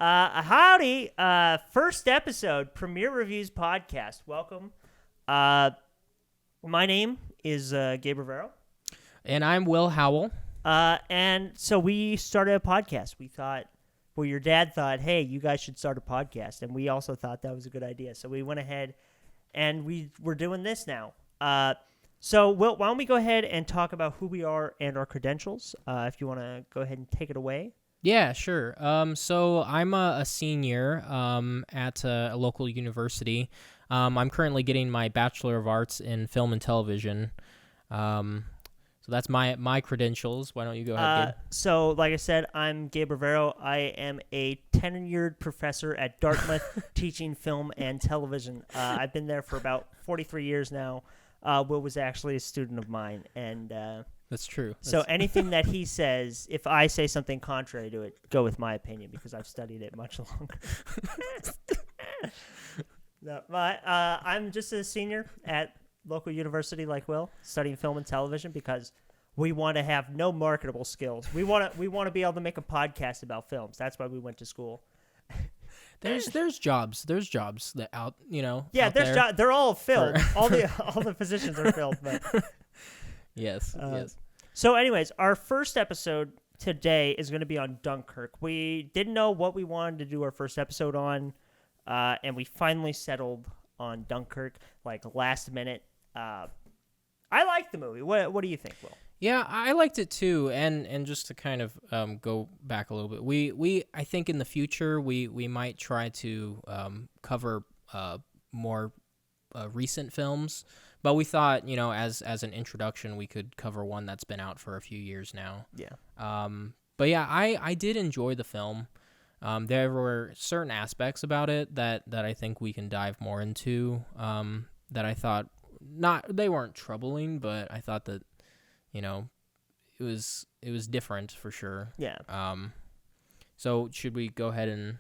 Howdy. First episode, Premiere Reviews Podcast. Welcome. My name is Gabe Rivero. And I'm Will Howell. And so we started a podcast. We thought, well, your dad thought, hey, you guys should start a podcast. And we also thought that was a good idea. So we went ahead and we're doing this now. So, Will, why don't we go ahead and talk about who we are and our credentials? If you want to go ahead and take it away. Yeah, sure. So I'm a senior at a local university. I'm currently getting my Bachelor of Arts in Film and Television. So that's my credentials. Why don't you go ahead, Gabe? So, like I said, I'm Gabe Rivero. I am a tenured professor at Dartmouth teaching film and television. I've been there for about 43 years now. Will was actually a student of mine, and that's true. So anything that he says, if I say something contrary to it, go with my opinion because I've studied it much longer. No, I'm just a senior at local university like Will, studying film and television because we want to have no marketable skills. We want to be able to make a podcast about films. That's why we went to school. There's jobs that out, Yeah, out there's there jobs. They're all filled. all the positions are filled. But yes. So, anyways, our first episode today is going to be on Dunkirk. We didn't know what we wanted to do our first episode on, and we finally settled on Dunkirk like last minute. I liked the movie. What do you think, Will? Yeah, I liked it too, and just to kind of go back a little bit, we I think in the future we might try to cover more recent films, but we thought as an introduction we could cover one that's been out for a few years now. Yeah. But yeah, I did enjoy the film. There were certain aspects about it that I think we can dive more into. That I thought they weren't troubling, but I thought that. It was different for sure. Yeah. So should we go ahead and?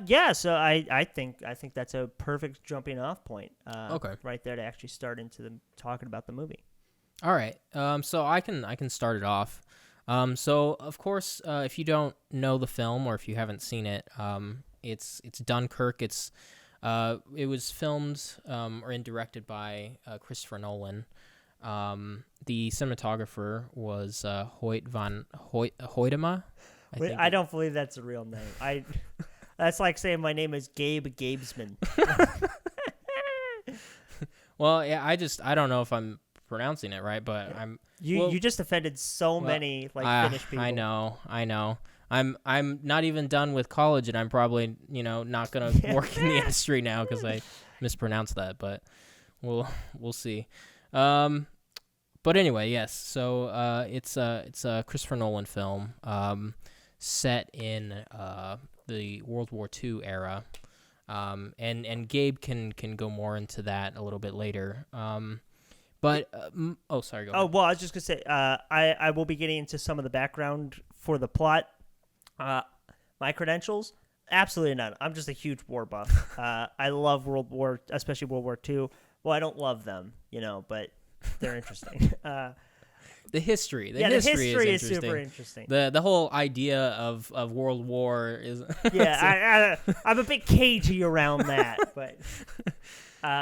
Yeah. So I think that's a perfect jumping off point. Okay. Right there to actually start into talking about the movie. All right. So I can start it off. So of course, if you don't know the film or if you haven't seen it, it's Dunkirk. It was filmed and directed by Christopher Nolan. The cinematographer was Hoyt van Hoytema. I don't believe that's a real name. That's like saying my name is Gabe Gabesman. Well, yeah, I don't know if I'm pronouncing it right, but you just offended so many Finnish people. I know. I'm not even done with college, and I'm probably not gonna work in the industry now because I mispronounced that. But we'll see. But anyway, yes. So it's a Christopher Nolan film set in the World War II era, and Gabe can go more into that a little bit later. Sorry. Go ahead. Oh well, I was just gonna say I will be getting into some of the background for the plot. My credentials, absolutely none. I'm just a huge war buff. I love especially World War II. Well, I don't love them, but they're interesting. The history is super interesting. The whole idea of World War is I'm a bit cagey around that, but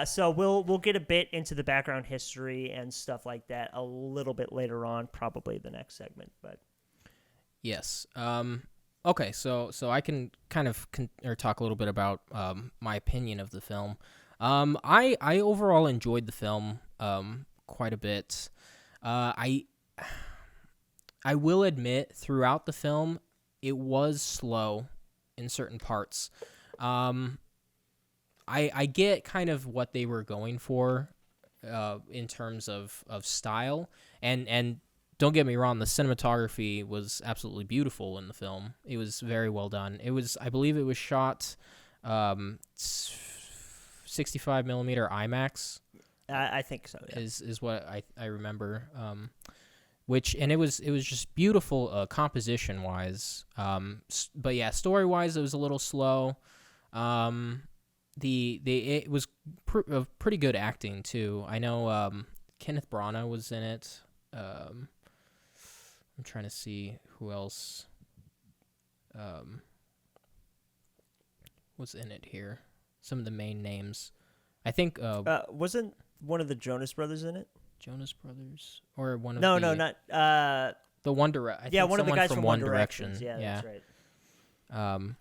so we'll get a bit into the background history and stuff like that a little bit later on, probably the next segment. But yes, okay, so I can kind of talk a little bit about my opinion of the film. I overall enjoyed the film quite a bit. I will admit throughout the film it was slow in certain parts. I get kind of what they were going for in terms of style, and don't get me wrong, the cinematography was absolutely beautiful in the film. It was very well done. I believe it was shot 65 millimeter IMAX. I think so. Yeah. Is what I remember. It was just beautiful composition wise. But yeah, story wise it was a little slow. It was pretty good acting too. I know Kenneth Branagh was in it. I'm trying to see who else. was in it here. Some of the main names. I think wasn't one of the Jonas Brothers in it? Jonas Brothers or one of no, the not the One Direction. yeah, one of the guys from One Direction. Yeah, that's right.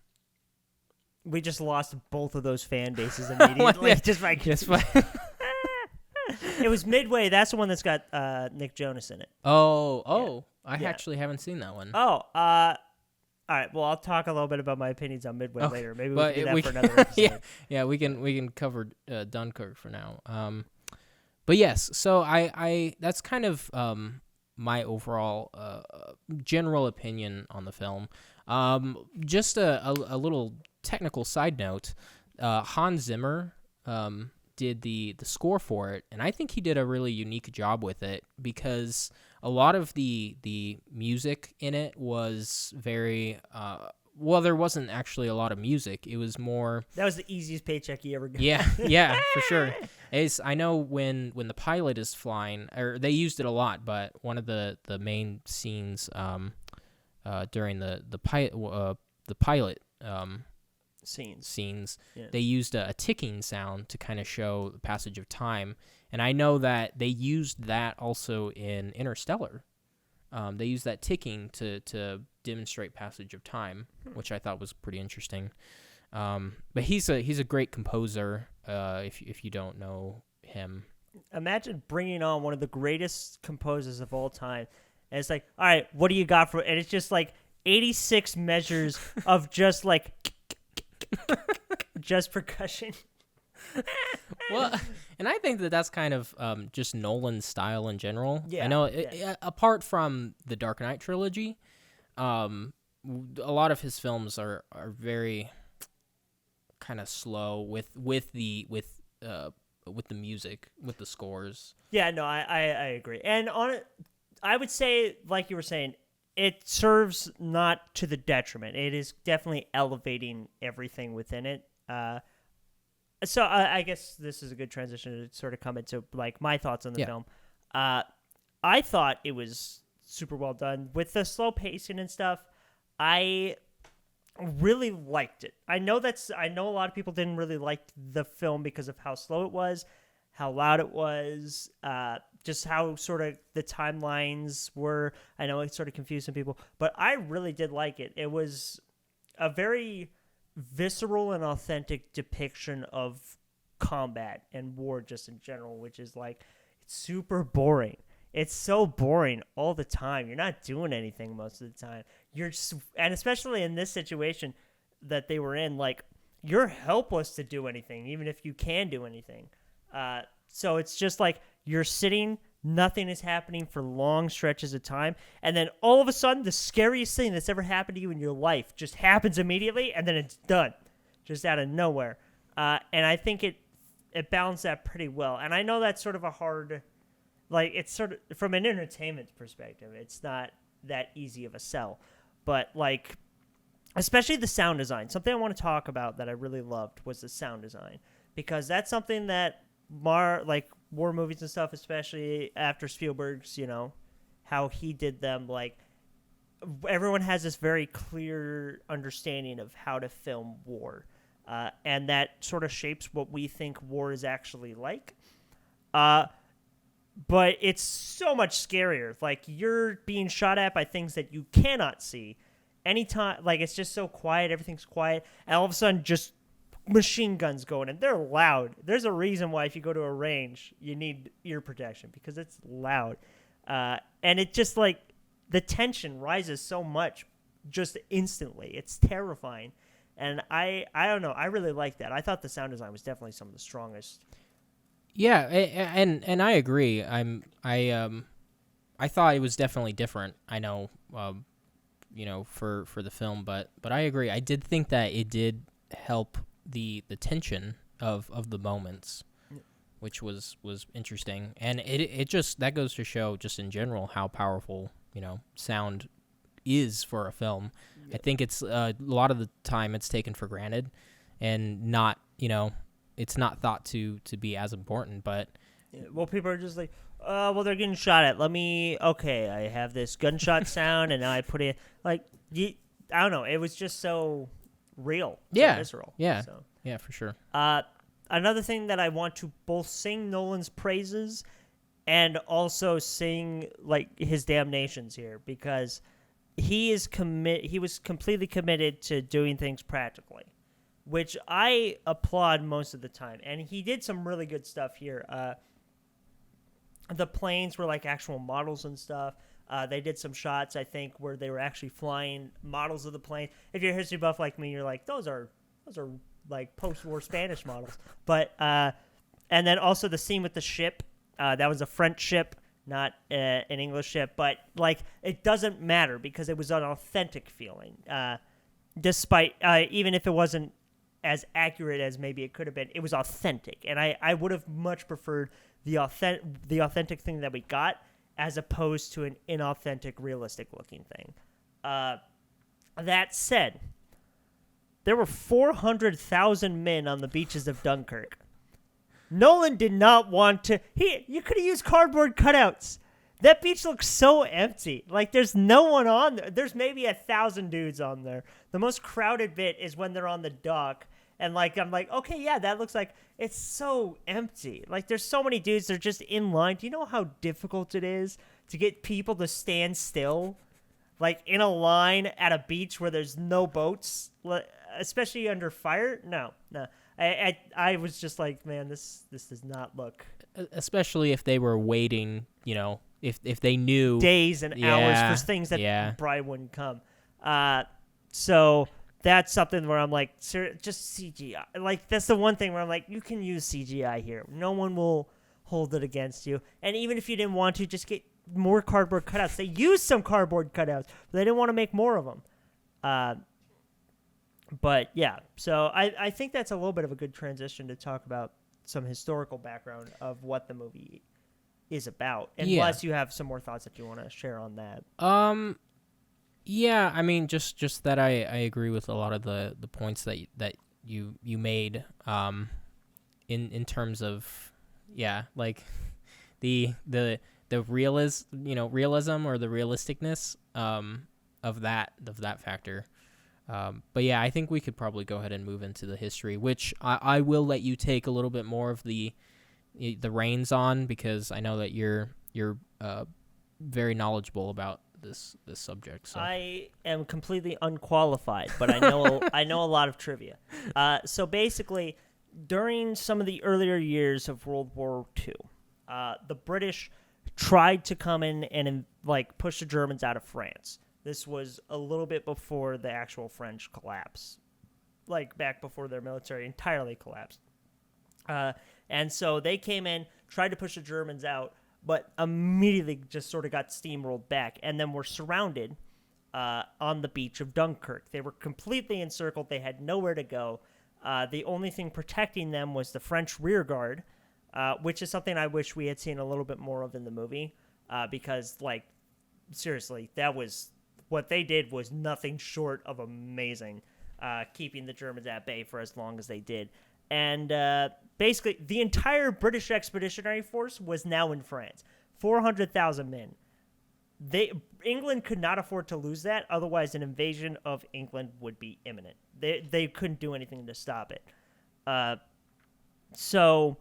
We just lost both of those fan bases immediately. Just by It was Midway. That's the one that's got Nick Jonas in it. I actually haven't seen that one. Oh, all right. Well, I'll talk a little bit about my opinions on Midway later. Maybe we can do that for another episode. yeah, we can cover Dunkirk for now. But yes, so I that's kind of my overall general opinion on the film. Just a little technical side note. Hans Zimmer did the score for it, and I think he did a really unique job with it because a lot of the music in it was very well, there wasn't actually a lot of music. It was more. That was the easiest paycheck he ever got. Yeah, for sure. I know when the pilot is flying, or they used it a lot, but one of the main scenes during the pilot scenes, they used a ticking sound to kind of show the passage of time, and I know that they used that also in Interstellar. They used that ticking to demonstrate passage of time, which I thought was pretty interesting. But he's a great composer. If you don't know him, imagine bringing on one of the greatest composers of all time, and it's like, all right, what do you got for? And it's just like 86 measures of just like just percussion. Well, and I think that's kind of just Nolan's style in general. Yeah, I know apart from the Dark Knight trilogy, a lot of his films are very kind of slow with the music, with the scores. Yeah, no, I agree. And on it, I would say, like you were saying, it serves not to the detriment. It is definitely elevating everything within it. So I guess this is a good transition to sort of come into like my thoughts on the film. I thought it was super well done with the slow pacing and stuff. I really liked it. I know a lot of people didn't really like the film because of how slow it was, how loud it was, just how sort of the timelines were. I know it sort of confused some people, but I really did like it. It was a very visceral and authentic depiction of combat and war just in general, which is like, it's super boring. It's so boring all the time. You're not doing anything most of the time. You're just, and especially in this situation that they were in, like, you're helpless to do anything, even if you can do anything. So it's just like you're sitting, nothing is happening for long stretches of time, and then all of a sudden, the scariest thing that's ever happened to you in your life just happens immediately, and then it's done, just out of nowhere. And I think it balanced that pretty well. And I know that's sort of a hard, like, it's sort of, from an entertainment perspective, it's not that easy of a sell. But, like, especially the sound design. Something I want to talk about that I really loved was the sound design. Because that's something that war movies and stuff, especially after Spielberg's, how he did them, like, everyone has this very clear understanding of how to film war. And that sort of shapes what we think war is actually like. But it's so much scarier. Like, you're being shot at by things that you cannot see. Anytime, like, it's just so quiet, everything's quiet, and all of a sudden, just machine guns going, and they're loud. There's a reason why if you go to a range, you need ear protection, because it's loud. And it just, like, the tension rises so much just instantly. It's terrifying. And I don't know, I really like that. I thought the sound design was definitely some of the strongest. Yeah, and I agree. I thought it was definitely different. I know, for the film, but I agree. I did think that it did help the tension of the moments, which was interesting, and it just, that goes to show just in general how powerful sound is for a film. Yeah. I think it's a lot of the time it's taken for granted, and not it's not thought to be as important, but well, people are just like, well, they're getting shot at. I have this gunshot sound, and now I put it, like, I don't know. It was just so real, Yeah. so visceral. Yeah. So. Yeah, for sure. Another thing that I want to both sing Nolan's praises and also sing like his damnations here, because he was completely committed to doing things practically, which I applaud most of the time. And he did some really good stuff here. The planes were like actual models and stuff. They did some shots, I think, where they were actually flying models of the plane. If you're a history buff like me, you're like, those are like post-war Spanish models. But and then also the scene with the ship, that was a French ship, not an English ship. But like, it doesn't matter because it was an authentic feeling, despite even if it wasn't as accurate as maybe it could have been. It was authentic, and I would have much preferred the authentic thing that we got as opposed to an inauthentic, realistic-looking thing. That said, there were 400,000 men on the beaches of Dunkirk. Nolan did not want to... You could have used cardboard cutouts. That beach looks so empty. Like, there's no one on there. There's maybe 1,000 dudes on there. The most crowded bit is when they're on the dock. And, like, I'm like, okay, yeah, that looks like... It's so empty. Like, there's so many dudes. They're just in line. Do you know how difficult it is to get people to stand still? Like, in a line at a beach where there's no boats? Especially under fire? No. I was just like, man, this does not look... Especially if they were waiting, you know, if they knew... Days and hours for things that probably wouldn't come. So that's something where I'm like, just CGI. Like, that's the one thing where I'm like, you can use CGI here. No one will hold it against you. And even if you didn't want to, just get more cardboard cutouts. They used some cardboard cutouts, but they didn't want to make more of them. But yeah, so I think that's a little bit of a good transition to talk about some historical background of what the movie is about. Unless you have some more thoughts that you want to share on that. Yeah, I mean, just that I agree with a lot of the points that you made. In terms of, like the realism or the realisticness of that factor. But yeah, I think we could probably go ahead and move into the history, which I will let you take a little bit more of the reins on, because I know that you're very knowledgeable about this subject. So. I am completely unqualified, but I know a lot of trivia. So basically, during some of the earlier years of World War II, the British tried to come in and like push the Germans out of France. This was a little bit before the actual French collapse, like back before their military entirely collapsed. And so they came in, tried to push the Germans out, but immediately just sort of got steamrolled back, and then were surrounded on the beach of Dunkirk. They were completely encircled. They had nowhere to go. The only thing protecting them was the French rear guard, which is something I wish we had seen a little bit more of in the movie, because, like, seriously, that was... What they did was nothing short of amazing, keeping the Germans at bay for as long as they did. And basically, the entire British Expeditionary Force was now in France. 400,000 men. England could not afford to lose that, otherwise an invasion of England would be imminent. They couldn't do anything to stop it. So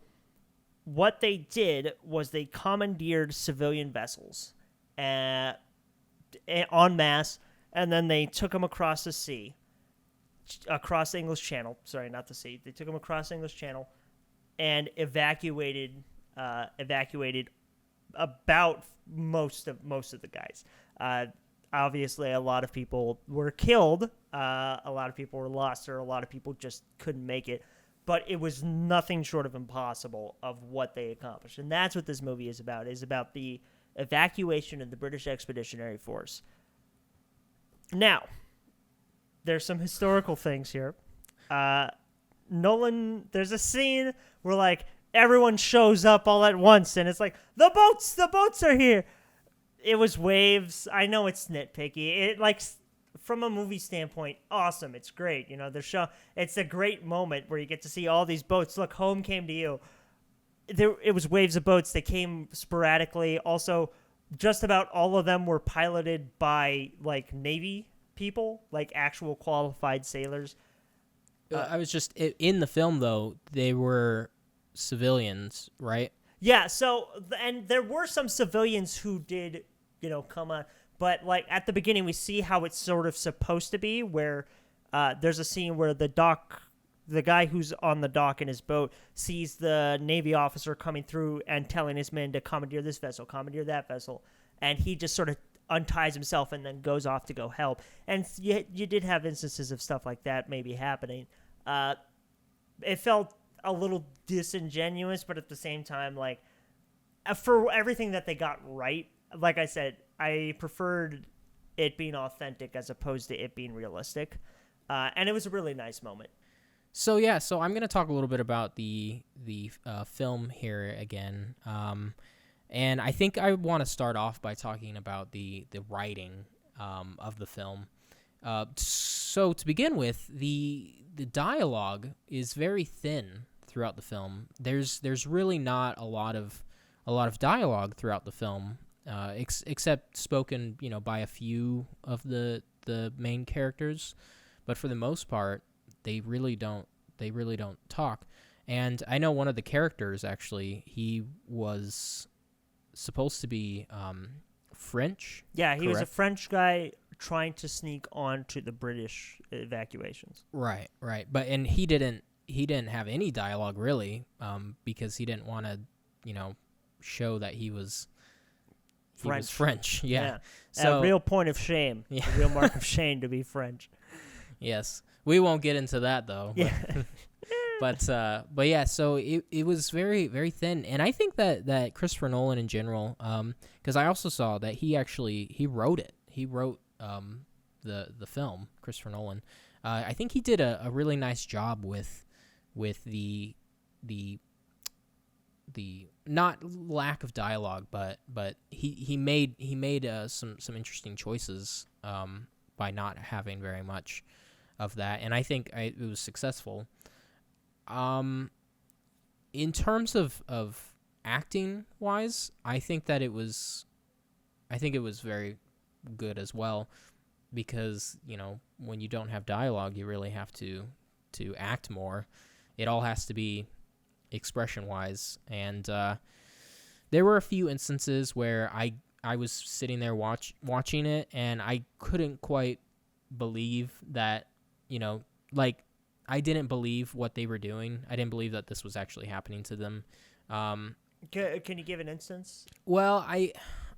what they did was they commandeered civilian vessels en masse, and then they took them across the sea, across the English Channel. Sorry, not the sea. They took them across the English Channel and evacuated about most of the guys. Obviously, a lot of people were killed. A lot of people were lost, or a lot of people just couldn't make it. But it was nothing short of impossible of what they accomplished. And that's what this movie is about the evacuation of the British Expeditionary Force. Now, there's some historical things here. Nolan, there's a scene where, like, everyone shows up all at once, and it's like, the boats are here. It was waves. I know it's nitpicky. It, like, from a movie standpoint, awesome. It's great. You know, it's a great moment where you get to see all these boats. Look, home came to you. It was waves of boats. They came sporadically. Also, just about all of them were piloted by, like, Navy people, like actual qualified sailors. I was just in the film though. They were civilians, right? Yeah, so and there were some civilians who did, come on, but like at the beginning we see how it's sort of supposed to be, where there's a scene where the guy who's on the dock in his boat sees the Navy officer coming through and telling his men to commandeer this vessel, commandeer that vessel, and he just sort of unties himself and then goes off to go help. And you did have instances of stuff like that maybe happening. It felt a little disingenuous, but at the same time, like, for everything that they got right, like I said, I preferred it being authentic as opposed to it being realistic. And it was a really nice moment. So I'm going to talk a little bit about the film here again. And I think I want to start off by talking about the writing of the film. So to begin with, the dialogue is very thin throughout the film. There's really not a lot of dialogue throughout the film, except spoken, by a few of the main characters. But for the most part, they really don't talk. And I know one of the characters, actually, he was supposed to be French. Yeah, he was a correct? French guy trying to sneak onto the British evacuations. Right. But and he didn't have any dialogue really, because he didn't want to, show that he was French. Yeah. So a real point of shame. Yeah. A real mark of shame to be French. Yes. We won't get into that though. Yeah. But yeah, so it was very, very thin. And I think that Christopher Nolan in general, because I also saw that he wrote it. He wrote the film, Christopher Nolan. I think he did a really nice job with the not lack of dialogue, but he made some interesting choices by not having very much of that, and I think it was successful. In terms of acting wise, I think it was very good as well, because when you don't have dialogue, you really have to act more. It all has to be expression wise, and there were a few instances where I was sitting there watching it, and I couldn't quite believe that, like, I didn't believe what they were doing. I didn't believe that this was actually happening to them. Can you give an instance? Well, I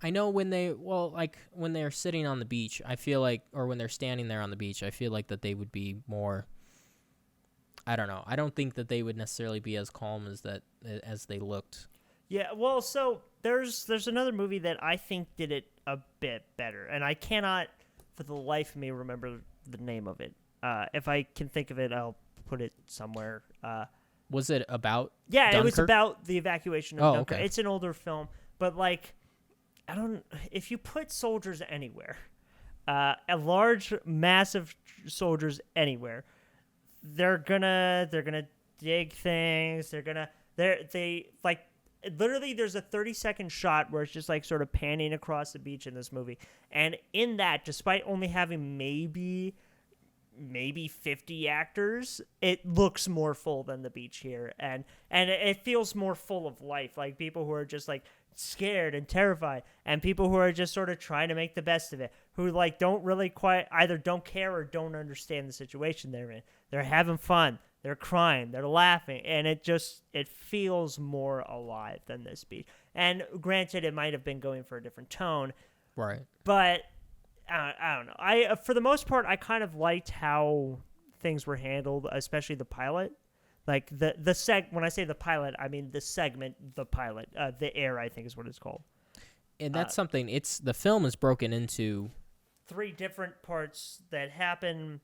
know when they're sitting on the beach, I feel like, or when they're standing there on the beach, I feel like that they would be more, I don't know. I don't think that they would necessarily be as calm as they looked. Yeah, well, so there's another movie that I think did it a bit better, and I cannot for the life of me remember the name of it. If I can think of it, I'll put it somewhere. Was it about Yeah, Dunkirk? It was about the evacuation of Dunkirk. Okay. It's an older film, but like, if you put soldiers anywhere, a large, massive soldiers anywhere, they're gonna dig things. They literally, there's a 30-second shot where it's just like sort of panning across the beach in this movie, and in that, despite only having maybe 50 actors, it looks more full than the beach here, and it feels more full of life, like people who are just like scared and terrified, and people who are just sort of trying to make the best of it, who like don't really quite either don't care or don't understand the situation they're in. They're having fun, they're crying, they're laughing, and it feels more alive than this beach. And granted, it might have been going for a different tone, Right. but I don't know. For the most part, I kind of liked how things were handled, especially the pilot. Like when I say the pilot, I mean the segment, the pilot, the air, I think is what it's called. And that's something. The film is broken into 3 different parts that happen.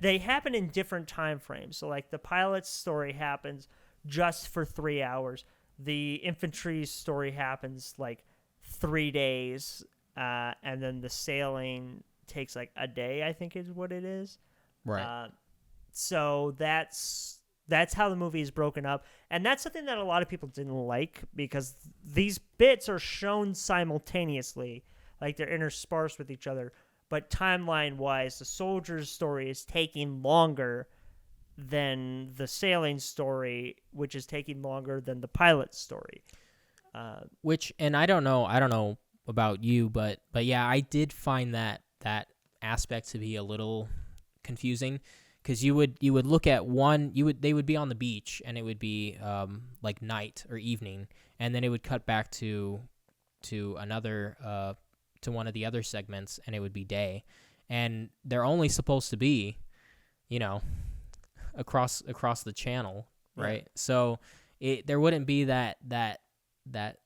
They happen in different time frames. So like the pilot's story happens just for 3 hours. The infantry's story happens like 3 days. And then the sailing takes like a day, I think is what it is. right. So that's how the movie is broken up. And that's something that a lot of people didn't like, because these bits are shown simultaneously, like they're interspersed with each other. But timeline-wise, the soldier's story is taking longer than the sailing story, which is taking longer than the pilot story. Which, and I don't know about you, but yeah, I did find that aspect to be a little confusing, because you would look at one, they would be on the beach, and it would be like night or evening, and then it would cut back to another to one of the other segments, and it would be day, and they're only supposed to be, across the channel, right? Yeah. So there wouldn't be that the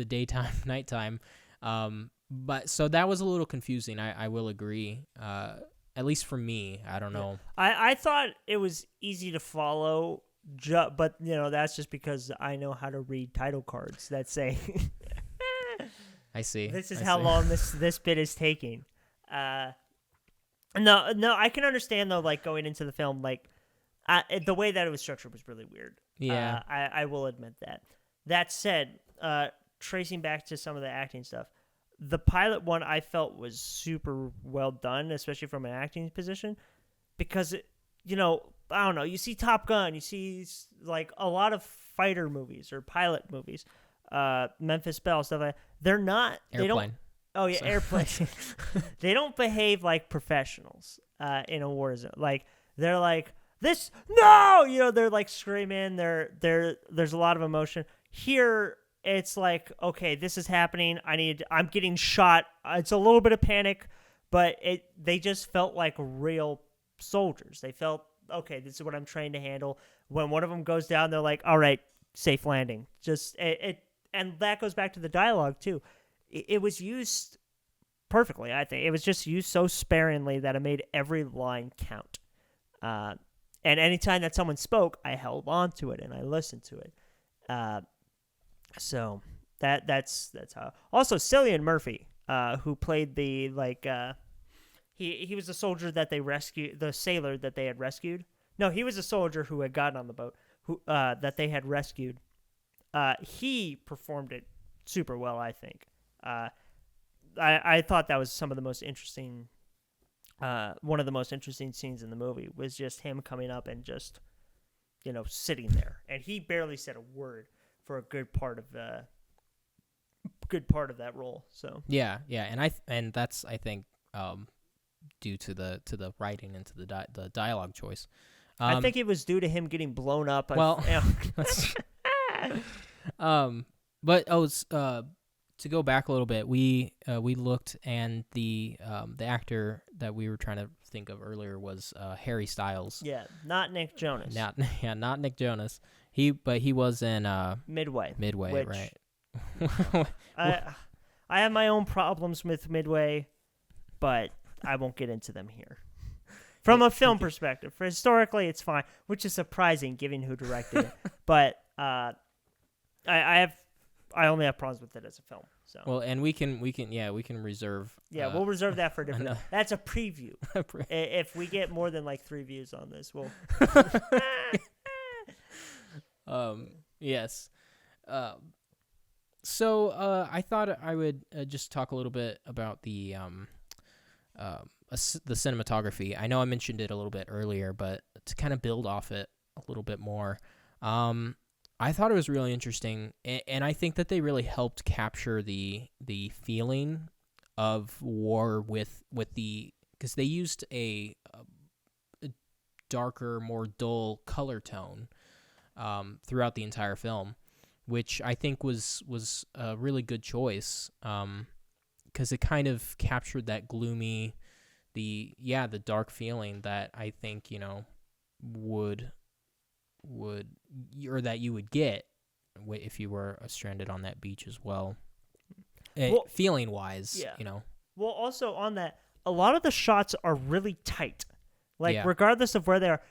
daytime nighttime, but so that was a little confusing. I will agree. At least for me, I don't know. I thought it was easy to follow, but that's just because I know how to read title cards that say I see. This is how long this bit is taking. No, I can understand though, like going into the film, like the way that it was structured was really weird. Yeah. I will admit that. That said, tracing back to some of the acting stuff, the pilot one I felt was super well done, especially from an acting position, because I don't know, you see Top Gun, you see like a lot of fighter movies or pilot movies, Memphis Belle, stuff like that. They're not Airplane. Airplane. They don't behave like professionals in a war zone. Like they're like this, no, they're like screaming. There's a lot of emotion. Here it's like, okay, this is happening. I'm getting shot. It's a little bit of panic, but they just felt like real soldiers. They felt, okay, this is what I'm trained to handle. When one of them goes down, they're like, all right, safe landing. Just and that goes back to the dialogue too. It was used perfectly, I think. It was just used so sparingly that it made every line count. And anytime that someone spoke, I held on to it and I listened to it. So that's how. Also, Cillian Murphy, who played the he was the soldier that they rescued, the sailor that they had rescued. No, he was a soldier who had gotten on the boat, who that they had rescued. He performed it super well, I think. I thought that was some of the most interesting. One of the most interesting scenes in the movie was just him coming up and just, sitting there, and he barely said a word for a good part of that role. So yeah, and that's I think due to the writing and to the dialogue choice. I think it was due to him getting blown up. Well, but to go back a little bit, we looked, and the actor that we were trying to think of earlier was Harry Styles. Yeah, not Nick Jonas. Not Nick Jonas. He was in Midway. Midway, right? I have my own problems with Midway, but I won't get into them here. From a film perspective, historically, it's fine, which is surprising given who directed it. But I only have problems with it as a film. So well, and we can reserve. Yeah, we'll reserve that for different. That's a preview. If we get more than like 3 views on this, we'll. Yes. So I thought I would just talk a little bit about the cinematography. I know I mentioned it a little bit earlier, but to kind of build off it a little bit more, I thought it was really interesting, and I think that they really helped capture the feeling of war with because they used a darker, more dull color tone throughout the entire film, which I think was a really good choice, because it kind of captured that gloomy, the dark feeling that I think would or that you would get if you were stranded on that beach as well. Feeling wise, Well, also on that, a lot of the shots are really tight. Regardless of where they are,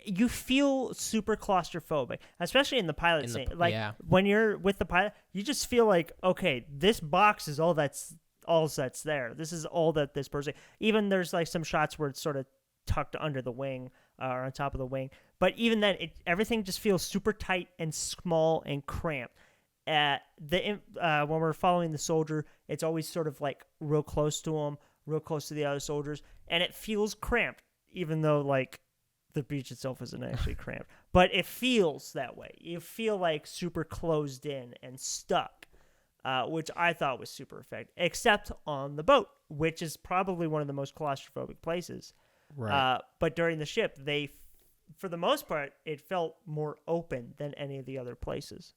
you feel super claustrophobic, especially in the pilot scene. When you're with the pilot, you just feel like, okay, this box is all that's there. This is all that this person. Even there's like some shots where it's sort of tucked under the wing or on top of the wing, but even then, everything just feels super tight and small and cramped. When we're following the soldier, it's always sort of like real close to him, real close to the other soldiers, and it feels cramped, even though like the beach itself isn't actually cramped, but it feels that way. You feel like super closed in and stuck, which I thought was super effective, except on the boat, which is probably one of the most claustrophobic places. Right. But during the ship, for the most part, it felt more open than any of the other places.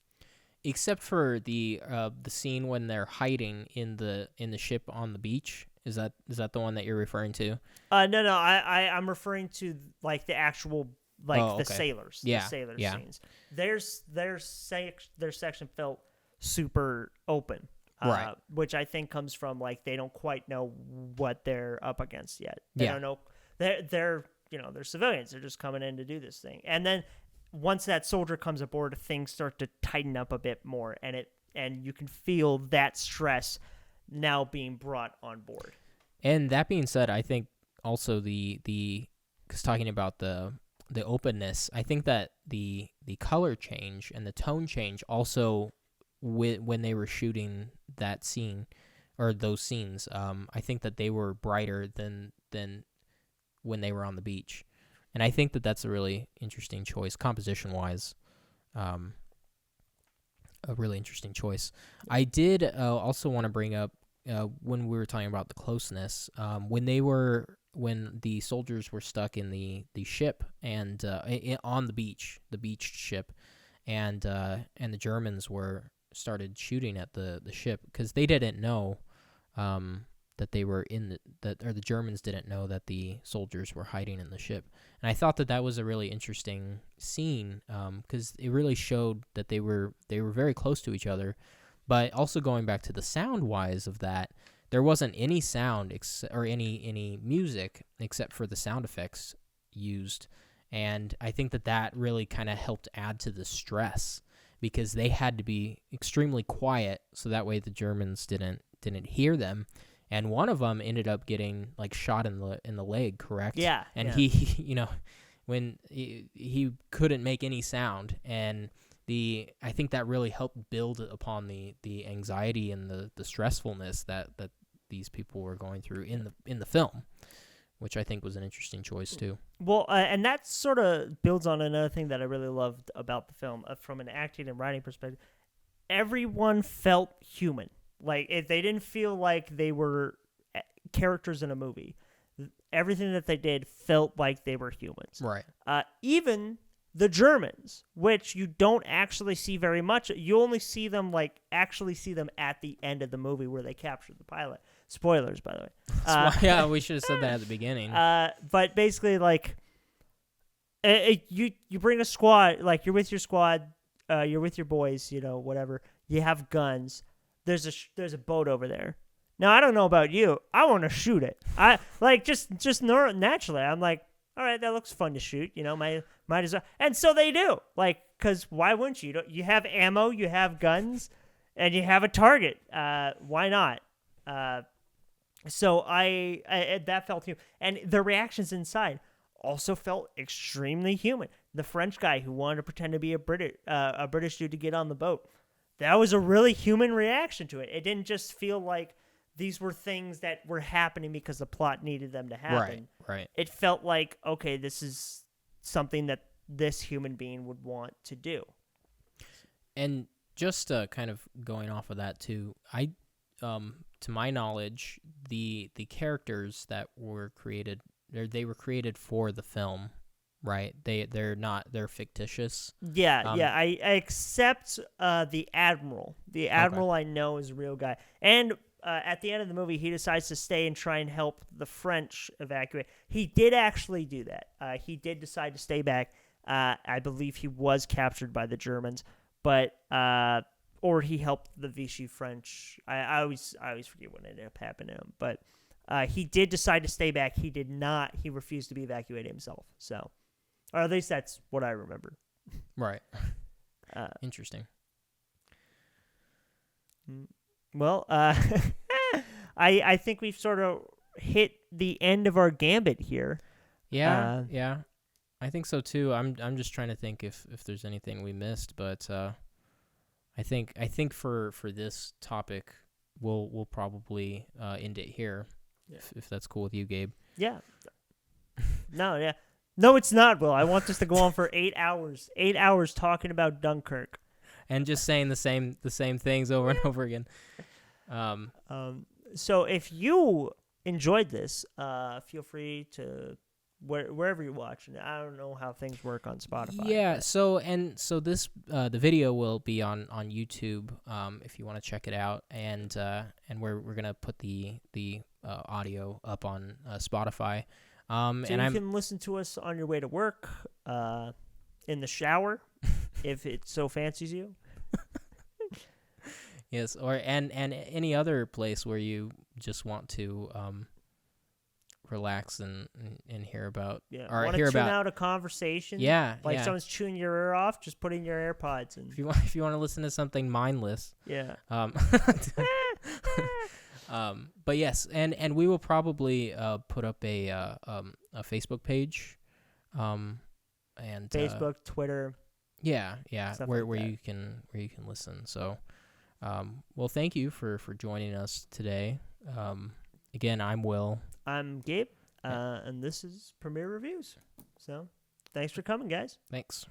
Except for the scene when they're hiding in the ship on the beach. Is that the one that you're referring to? No, I'm referring to like the actual the sailors, yeah, the sailor yeah. scenes. Their section felt super open, Right. which I think comes from like they don't quite know what they're up against yet. They Yeah. don't know they're civilians. They're just coming in to do this thing, and then once that soldier comes aboard, things start to tighten up a bit more, and you can feel that stress now being brought on board. And that being said, I think also because talking about the openness, I think that the color change and the tone change also when they were shooting that scene or those scenes, I think that they were brighter than when they were on the beach. And I think that that's a really interesting choice, composition-wise. A really interesting choice. I did also want to bring up when we were talking about the closeness, when the soldiers were stuck in the ship and on the beach ship, and the Germans started shooting at the ship because they didn't know that they were the Germans didn't know that the soldiers were hiding in the ship. And I thought that was a really interesting scene because it really showed that they were very close to each other. But also going back to the sound-wise of that, there wasn't any sound or any music except for the sound effects used. And I think that really kind of helped add to the stress because they had to be extremely quiet so that way the Germans didn't hear them. And one of them ended up getting like shot in the leg, correct? Yeah. And yeah. he when he couldn't make any sound, and I think that really helped build upon the anxiety and the stressfulness that these people were going through in the film, which I think was an interesting choice too. Well, and that sort of builds on another thing that I really loved about the film from an acting and writing perspective. Everyone felt human. Like, if they didn't feel like they were characters in a movie. Everything that they did felt like they were humans. Right. Even the Germans, which you don't actually see very much. You only see them, actually see them at the end of the movie where they captured the pilot. Spoilers, by the way. Yeah, we should have said that at the beginning. But basically, you bring a squad, you're with your squad, you're with your boys, whatever. You have guns. There's a boat over there. Now, I don't know about you. I want to shoot it. I just naturally. I'm like, all right, that looks fun to shoot. Might as well. And so they do. Because why wouldn't you? You have ammo, you have guns, and you have a target. Why not? So I that felt human, and the reactions inside also felt extremely human. The French guy who wanted to pretend to be a British dude to get on the boat. That was a really human reaction to it. It didn't just feel like these were things that were happening because the plot needed them to happen. Right. It felt like, okay, this is something that this human being would want to do. And just kind of going off of that too, to my knowledge, the characters that were created, they were created for the film. Right, they're fictitious. Yeah. I accept the admiral. The admiral I know is a real guy, and at the end of the movie, he decides to stay and try and help the French evacuate. He did actually do that. He did decide to stay back. I believe he was captured by the Germans, but or he helped the Vichy French. I always forget what ended up happening to him, but he did decide to stay back. He did not. He refused to be evacuated himself. So. Or at least that's what I remember. Right. Interesting. Well, I think we've sort of hit the end of our gambit here. Yeah, yeah. I think so too. I'm just trying to think if there's anything we missed, but I think for this topic we'll probably end it here. Yeah. If that's cool with you, Gabe. Yeah. No, yeah. No, it's not, Will. I want this to go on for 8 hours. 8 hours talking about Dunkirk. And just saying the same things over and over again. So if you enjoyed this, feel free to wherever you're watching. I don't know how things work on Spotify. Yeah. So this the video will be on YouTube if you want to check it out, and we're gonna put the audio up on Spotify. So and you can listen to us on your way to work, in the shower, if it so fancies you. Yes, or and any other place where you just want to relax and hear about or hear about out a conversation. Yeah, like someone's chewing your ear off, just put in your AirPods and if you want to listen to something mindless. Yeah. But yes, and we will probably put up a Facebook page, and Facebook, Twitter. Yeah, where you can listen. So, well, thank you for joining us today. Again, I'm Will. I'm Gabe, and this is Premiere Reviews. So, thanks for coming, guys. Thanks.